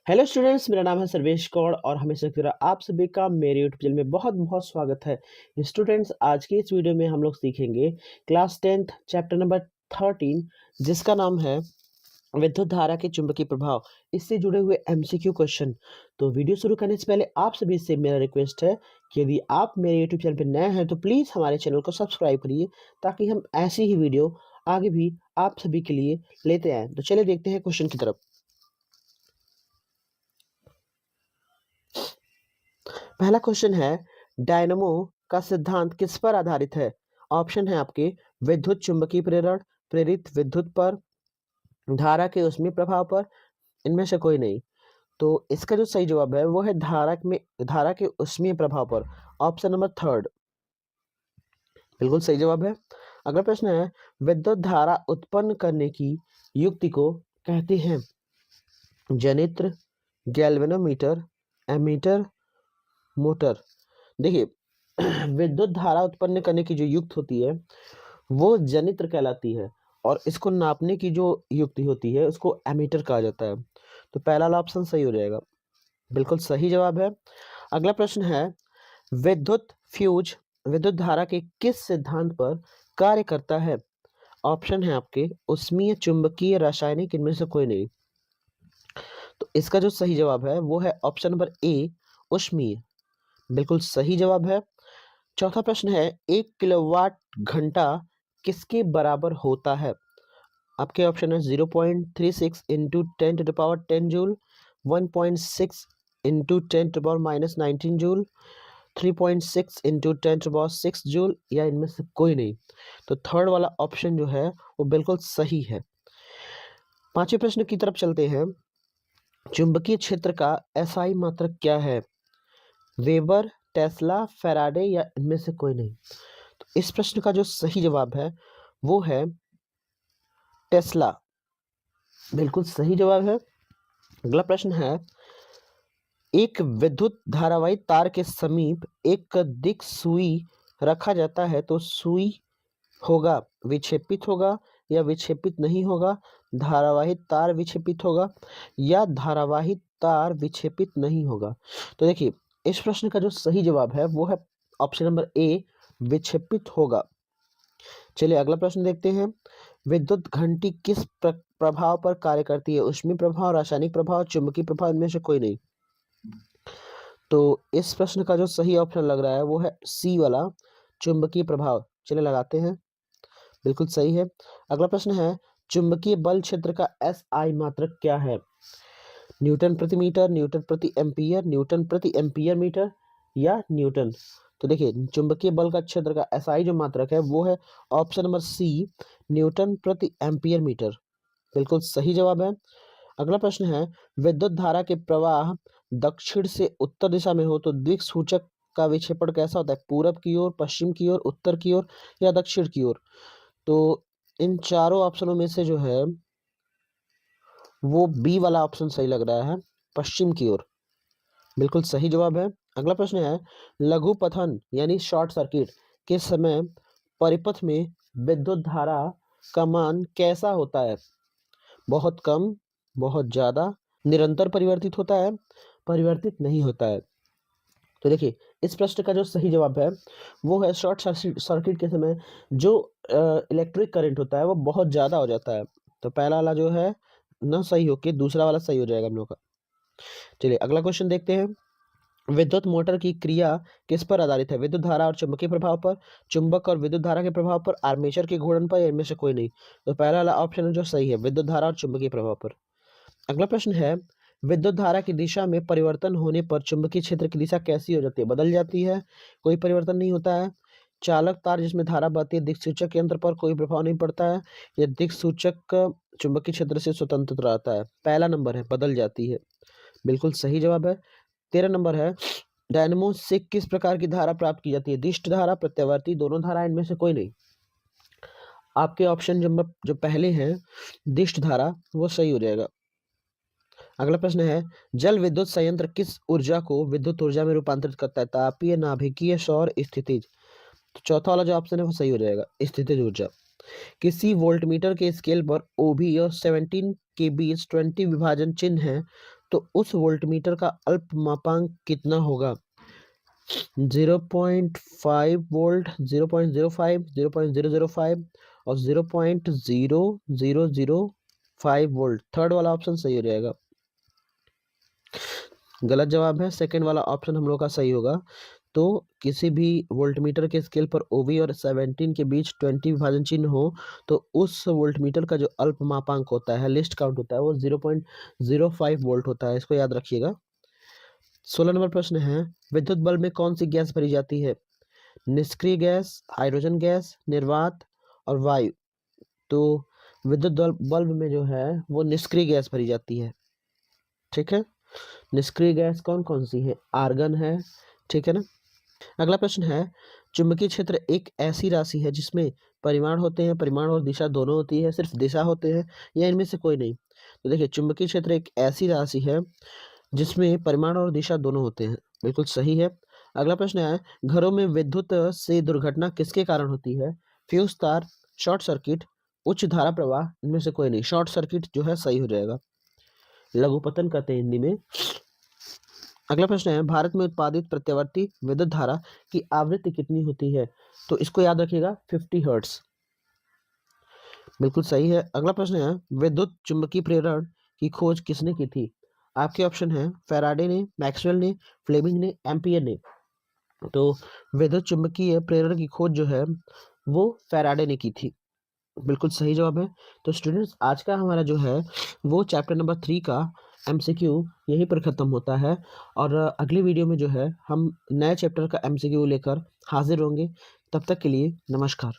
Hello students, मेरा नाम है सर्वेश कौर और हमेशा की तरह आप सभी का मेरे यूट्यूब चैनल में बहुत बहुत स्वागत है। स्टूडेंट्स, आज की इस वीडियो में हम लोग सीखेंगे क्लास 10th चैप्टर नंबर 13, जिसका नाम है विद्युत धारा के चुंबकीय प्रभाव। इससे जुड़े हुए एमसीक्यू क्वेश्चन। तो वीडियो शुरू करने से पहले आप सभी से मेरा रिक्वेस्ट है कि यदि आप मेरे यूट्यूब चैनल पर नए हैं तो प्लीज़ हमारे चैनल को सब्सक्राइब करिए, ताकि हम ऐसी ही वीडियो आगे भी आप सभी के लिए लेते आएँ। तो चलिए देखते हैं क्वेश्चन की तरफ। पहला क्वेश्चन है, डायनमो का सिद्धांत किस पर आधारित है? ऑप्शन है आपके विद्युत चुंबकीय प्रेरण, प्रेरित विद्युत पर, धारा के ऊष्मीय प्रभाव पर, इनमें से कोई नहीं। तो इसका जो सही जवाब है वो है धारा के ऊष्मीय प्रभाव पर। ऑप्शन नंबर थर्ड बिल्कुल सही जवाब है। अगला प्रश्न है, विद्युत धारा उत्पन्न करने की युक्ति को कहते हैं जनित्र, गैल्वेनोमीटर, एमीटर, मोटर। देखिए, विद्युत धारा उत्पन्न करने की जो युक्ति होती है वो जनित्र कहलाती है, और इसको नापने की जो युक्ति होती है उसको एमीटर कहा जाता है। तो पहला वाला ऑप्शन सही हो जाएगा, बिल्कुल सही जवाब है। अगला प्रश्न है, विद्युत फ्यूज विद्युत धारा के किस सिद्धांत पर कार्य करता है? ऑप्शन है आपके ऊष्मीय, चुंबकीय, रासायनिक, इनमें से कोई नहीं। तो इसका जो सही जवाब है वो है ऑप्शन नंबर ए, ऊष्मीय। बिल्कुल सही जवाब है। चौथा प्रश्न है, 1 किलोवाट घंटा किसके बराबर होता है? आपके ऑप्शन है 0.36 into 10 joule, 1.6 into 10 - 19 joule, 3.6 into 10 6 joule, या इनमें से कोई नहीं। तो थर्ड वाला ऑप्शन जो है वो बिल्कुल सही है। पांचवें प्रश्न की तरफ चलते हैं। चुंबकीय क्षेत्र का एसआई मात्रक क्या है? वेबर, टेस्ला, फैराडे, या इनमें से कोई नहीं। तो इस प्रश्न का जो सही जवाब है वो है टेस्ला। बिल्कुल सही जवाब है। अगला प्रश्न है, एक विद्युत धारावाही तार के समीप एक दिक् सुई रखा जाता है तो सुई होगा विक्षेपित होगा या विक्षेपित नहीं होगा? धारावाही तार विक्षेपित होगा या धारावाही तार विक्षेपित नहीं होगा? तो देखिए, इस प्रश्न का जो सही जवाब है वो है ऑप्शन नंबर ए, विक्षेपित होगा। चलिए अगला प्रश्न देखते हैं। विद्युत घंटी किस प्रभाव पर कार्य करती है? ऊष्मीय प्रभाव, रासायनिक प्रभाव, चुंबकीय प्रभाव, इनमें से कोई नहीं। तो इस प्रश्न का जो सही ऑप्शन लग रहा है वो है सी वाला, चुंबकीय प्रभाव। चलिए लगाते हैं, बिल्कुल सही है। अगला प्रश्न है, चुंबकीय बल क्षेत्र का एसआई मात्रक क्या है? न्यूटन प्रति मीटर, न्यूटन प्रति एम्पियर, न्यूटन प्रति एम्पियर मीटर, या न्यूटन? तो देखिए, चुंबकीय बल का क्षेत्र का एसआई जो मात्रक है वो है ऑप्शन नंबर सी, न्यूटन प्रति एम्पियर मीटर। बिल्कुल सही जवाब है। अगला प्रश्न है, विद्युत धारा के प्रवाह दक्षिण से उत्तर दिशा में हो तो दिक्सूचक का विक्षेपण कैसा होता है? पूरब की ओर, पश्चिम की ओर, उत्तर की ओर, या दक्षिण की ओर? तो इन चारों ऑप्शनों में से जो है वो बी वाला ऑप्शन सही लग रहा है, पश्चिम की ओर। बिल्कुल सही जवाब है। अगला प्रश्न है, लघु पथन यानी शॉर्ट सर्किट के समय परिपथ में विद्युत धारा का मान कैसा होता है? बहुत कम, बहुत ज्यादा, निरंतर परिवर्तित होता है, परिवर्तित नहीं होता है? तो देखिए, इस प्रश्न का जो सही जवाब है वो है शॉर्ट सर्किट के समय जो इलेक्ट्रिक करंट होता है वो बहुत ज्यादा हो जाता है। तो पहला वाला जो है ना सही होके दूसरा वाला सही हो जाएगा हम लोग का। चलिए अगला क्वेश्चन देखते हैं। विद्युत मोटर की क्रिया किस पर आधारित है? विद्युत धारा और चुंबकीय प्रभाव पर, चुंबक और विद्युत धारा के प्रभाव पर, आर्मेचर के घूर्णन पर, या इनमें से कोई नहीं। तो पहला वाला ऑप्शन जो सही है, विद्युत धारा और चुंबकीय प्रभाव पर। अगला प्रश्न है, विद्युत धारा की दिशा में परिवर्तन होने पर चुंबकीय क्षेत्र की दिशा कैसी हो जाती है? बदल जाती है, कोई परिवर्तन नहीं होता है? चालक तार जिसमें धारा बहती है, दिक्सूचक यंत्र पर कोई प्रभाव नहीं पड़ता है, या दिक्सूचक चुंबकीय क्षेत्र से स्वतंत्र रहता है? पहला नंबर है, बदल जाती है। बिल्कुल सही जवाब है। 13 नंबर है, डायनेमो से किस प्रकार की धारा प्राप्त की जाती है? दिष्ट धारा, प्रत्यावर्ती, दोनों धारा, इनमें से कोई नहीं। आपके ऑप्शन जो पहले हैं दिष्ट धारा, वो सही हो जाएगा। अगला प्रश्न है, जल विद्युत संयंत्र किस ऊर्जा को विद्युत ऊर्जा में रूपांतरित करता है? तापीय, नाभिकीय, सौर, स्थितिज? तो चौथा वाला जो ऑप्शन है वो सही हो जाएगा, स्थितिज ऊर्जा। किसी वोल्टमीटर के स्केल पर ओबी और 17 के बीच 20 विभाजन चिन्ह है तो उस वोल्टमीटर का अल्पमापांक कितना होगा? 0.5 वोल्ट, 0.05, 0.005 और 0.0005 वोल्ट। थर्ड वाला ऑप्शन सही हो जाएगा। गलत जवाब है, सेकंड वाला ऑप्शन हम लोग का सही होगा। तो किसी भी वोल्टमीटर के स्केल पर ओवी और 17 के बीच 20 विभाजन चिन्ह हो तो उस वोल्टमीटर का जो अल्पमापांक होता है, लिस्ट काउंट होता है, वो 0.05 वोल्ट होता है। इसको याद रखिएगा। 16 नंबर प्रश्न है, विद्युत बल्ब में कौन सी गैस भरी जाती है? निष्क्रिय गैस, हाइड्रोजन गैस, निर्वात और वायु। तो विद्युत बल्ब में जो है वो निष्क्रिय गैस भरी जाती है। ठीक है, निष्क्रिय गैस कौन कौन सी है? आर्गन है, ठीक है ना। अगला प्रश्न है, चुंबकीय क्षेत्र एक ऐसी राशि है जिसमें परिमाण होते हैं, परिमाण और दिशा दोनों होती है, सिर्फ दिशा होते हैं, या इनमें से कोई नहीं? तो देखिए, चुंबकीय क्षेत्र एक ऐसी राशि है जिसमें परिमाण और दिशा दोनों होते हैं। बिल्कुल सही है। अगला प्रश्न है, घरों में विद्युत से दुर्घटना किसके कारण होती है? फ्यूज तार, शॉर्ट सर्किट, उच्च धारा प्रवाह, इनमें से कोई नहीं। शॉर्ट सर्किट जो है सही हो जाएगा, लघुपतन कहते हैं हिंदी में। अगला प्रश्न है, भारत में उत्पादित प्रत्यावर्ती विद्युत धारा की आवृत्ति कितनी होती है? तो इसको याद रखिएगा, 50 हर्ट्ज। बिल्कुल सही है। अगला प्रश्न है, विद्युत चुंबकीय प्रेरण की खोज किसने की थी? आपके ऑप्शन है, फैराडे ने, मैक्सवेल ने, फ्लेमिंग ने, एम्पियर ने। तो विद्युत चुंबकीय प्रेरण की खोज जो है वो फैराडे ने की थी। बिल्कुल सही जवाब है। तो स्टूडेंट्स, आज का हमारा जो है वो चैप्टर नंबर 3 का एमसीक्यू यहीं पर ख़त्म होता है, और अगली वीडियो में जो है हम नए चैप्टर का एमसीक्यू लेकर हाजिर होंगे। तब तक के लिए नमस्कार।